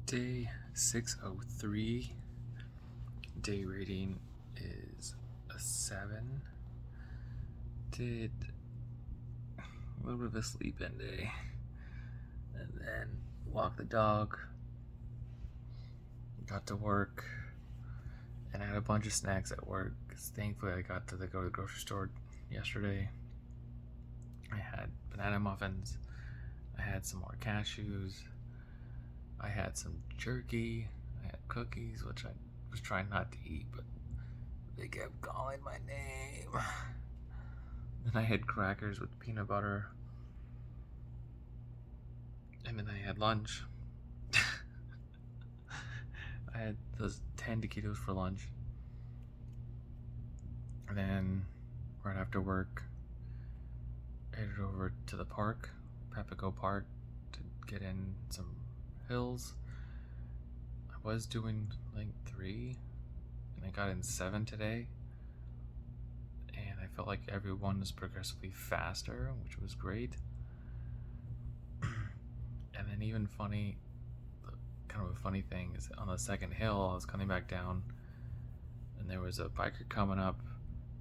Day 603. Day rating is a 7. Did a little bit of a sleep in day. And then walked the dog. Got to work. And I had a bunch of snacks at work. Thankfully, I got to go to the grocery store yesterday. I had banana muffins. I had some more cashews. I had some jerky. I had cookies, which I was trying not to eat, but they kept calling my name. Then I had crackers with peanut butter. And then I had lunch. I had those 10 taquitos for lunch. And then, right after work, I headed over to the park, Papago Park, to get in some hills. I was doing like 3, and I got in 7 today. And I felt like everyone was progressively faster, which was great. And then even funny, kind of a funny thing is on the second hill, I was coming back down, and there was a biker coming up,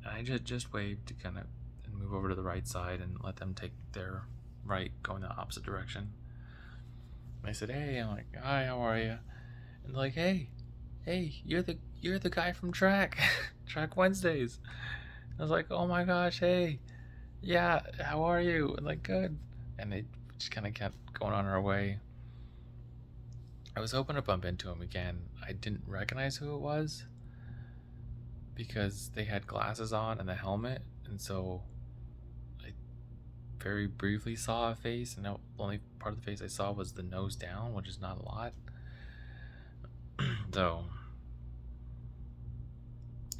and I just waved to kind of move over to the right side and let them take their right, going the opposite direction. And I said, "Hey," I'm like, "Hi, how are you?" And they're like, "Hey, you're the guy from Track Wednesdays." I was like, "Oh my gosh, hey, yeah, how are you?" And like, "Good." And they just kind of kept going on our way. I was hoping to bump into him again. I didn't recognize who it was because they had glasses on and a helmet, and so I very briefly saw a face, and the only part of the face I saw was the nose down, which is not a lot. So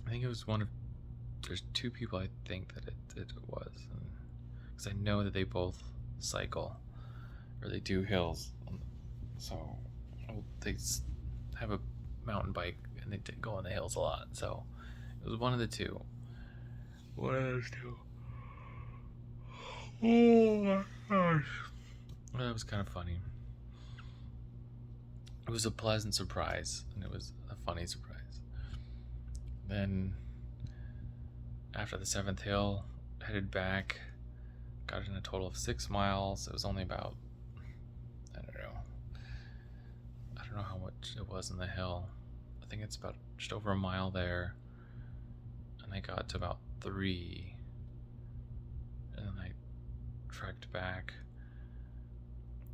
I think it was there's 2 people I think that it was, because I know that they both cycle or they do hills, so they have a mountain bike and they go on the hills a lot. So it was one of the two. One of those 2. Oh my gosh. That was kind of funny. It was a pleasant surprise, and it was a funny surprise. Then, after the 7th hill, headed back, got in a total of 6 miles. It was only about, I don't know how much it was in the hill. I think it's about just over a mile there. And I got to about 3. And then I trekked back.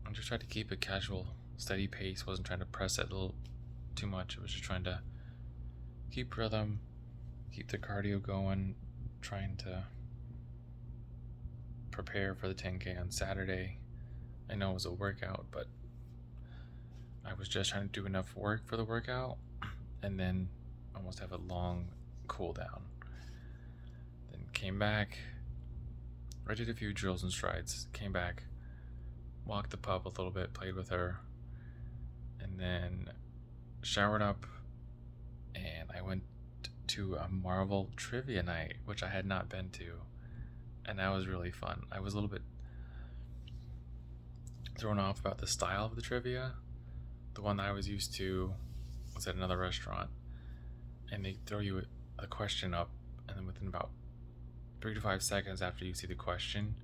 I just tried to keep a casual, steady pace. Wasn't trying to press it a little too much. I was just trying to keep rhythm, keep the cardio going, trying to prepare for the 10K on Saturday. I know it was a workout, but I was just trying to do enough work for the workout and then almost have a long cool down. Then came back. I did a few drills and strides. Came back, walked the pup a little bit, played with her, and then showered up, and I went to a Marvel trivia night, which I had not been to, and that was really fun. I was a little bit thrown off about the style of the trivia. The one that I was used to was at another restaurant, and they throw you a question up, and then within about 3 to 5 seconds after you see the question,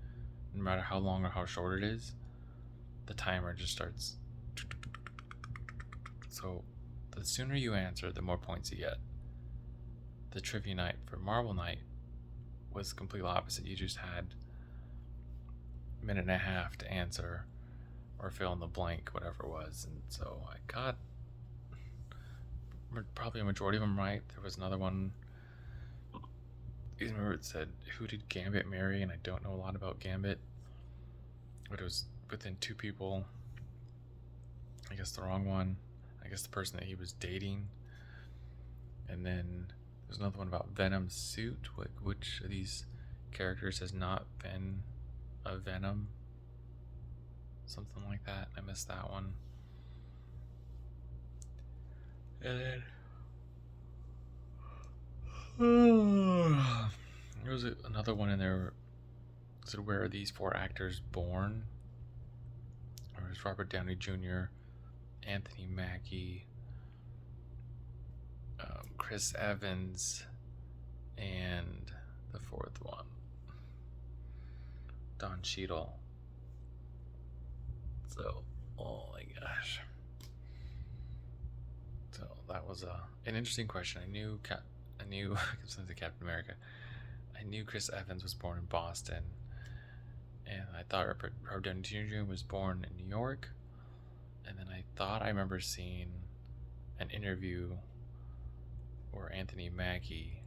no matter how long or how short it is, the timer just starts. So the sooner you answer, the more points you get. The trivia night for Marvel Night was completely opposite. You just had a minute and a half to answer or fill in the blank, whatever it was. And so I got probably a majority of them right. There was another one, I remember it said, "Who did Gambit marry?" And I don't know a lot about Gambit, but it was within 2 people. I guess the wrong one. I guess the person that he was dating. And then there's another one about Venom's suit. Like, which of these characters has not been a Venom? Something like that. I missed that one. And then there was another one in there. So where are these 4 actors born? Or is Robert Downey Jr. Anthony Mackie, Chris Evans, and the fourth one, Don Cheadle. So, oh my gosh. So that was an interesting question. I knew I kept saying Captain America. I knew Chris Evans was born in Boston, and I thought Robert Downey Jr. was born in New York. And then I thought I remember seeing an interview where Anthony Mackie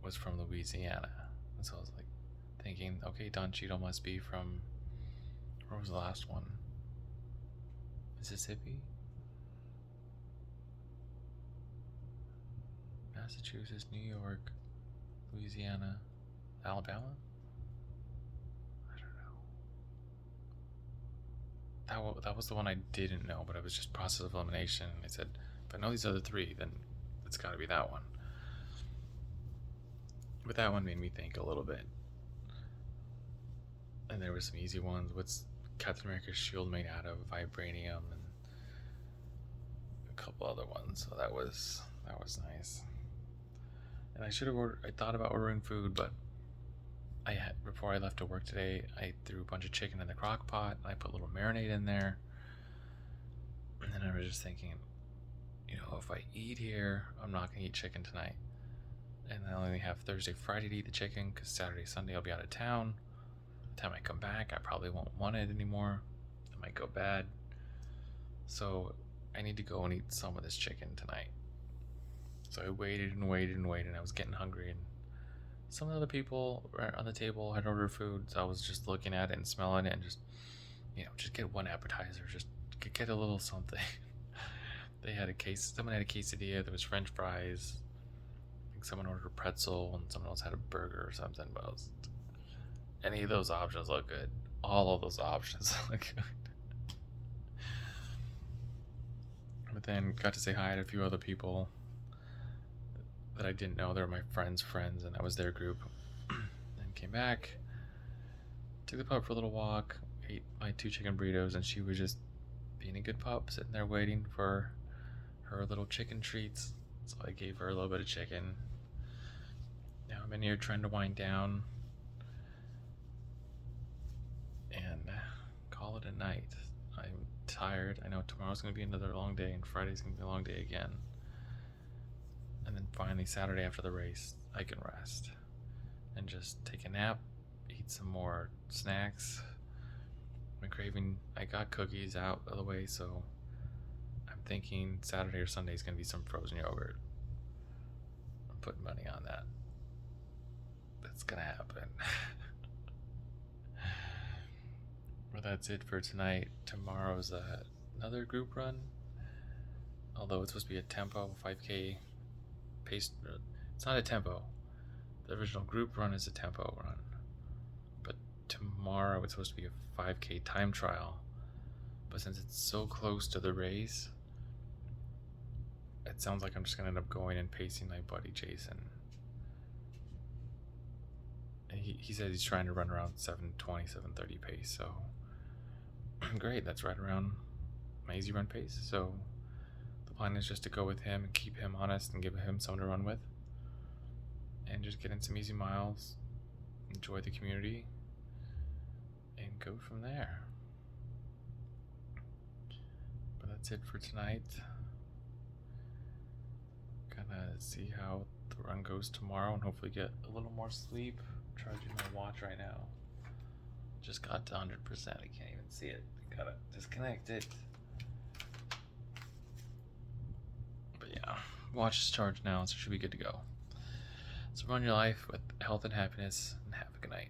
was from Louisiana. And so I was like thinking, okay, Don Cheadle must be from, where was the last one? Mississippi? Massachusetts, New York, Louisiana, Alabama? I don't know. That was the one I didn't know, but it was just process of elimination. I said, if I know these other three, then it's got to be that one. But that one made me think a little bit. And there were some easy ones. What's Captain America's shield made out of? Vibranium, and a couple other ones. So that was nice. And I thought about ordering food, but before I left to work today, I threw a bunch of chicken in the crock pot, and I put a little marinade in there. And then I was just thinking, if I eat here, I'm not going to eat chicken tonight. And I only have Thursday, Friday to eat the chicken, because Saturday, Sunday I'll be out of town. By the time I come back, I probably won't want it anymore. It might go bad. So I need to go and eat some of this chicken tonight. So I waited and waited and waited, and I was getting hungry, and some of the other people on the table had ordered food, so I was just looking at it and smelling it and just get one appetizer, just get a little something. Someone had a quesadilla, there was french fries, I think someone ordered a pretzel, and someone else had a burger or something, but any of those options look good. All of those options look good. But then got to say hi to a few other people that I didn't know. They were my friends' friends, and that was their group. Then came back, took the pup for a little walk, ate my 2 chicken burritos, and she was just being a good pup, sitting there waiting for her little chicken treats. So I gave her a little bit of chicken. Now I'm in here trying to wind down and call it a night. I'm tired. I know tomorrow's going to be another long day, and Friday's going to be a long day again. And then finally, Saturday after the race, I can rest and just take a nap, eat some more snacks. I'm craving. I got cookies out of the way, so I'm thinking Saturday or Sunday is going to be some frozen yogurt. I'm putting money on that. That's going to happen. Well, that's it for tonight. Tomorrow's another group run, although it's supposed to be a tempo 5K. Pace. It's not a tempo. The original group run is a tempo run, but tomorrow it's supposed to be a 5K time trial. But since it's so close to the race, it sounds like I'm just gonna end up going and pacing my buddy Jason. And he says he's trying to run around 7:20, 7:30 pace. So great, that's right around my easy run pace. So the plan is just to go with him and keep him honest and give him someone to run with, and just get in some easy miles, enjoy the community, and go from there. But that's it for tonight. Gonna see how the run goes tomorrow and hopefully get a little more sleep. I'm charging my watch right now. Just got to 100%. I can't even see it. Gotta disconnect it. But yeah, watch is charged now, so it should be good to go. So run your life with health and happiness, and have a good night.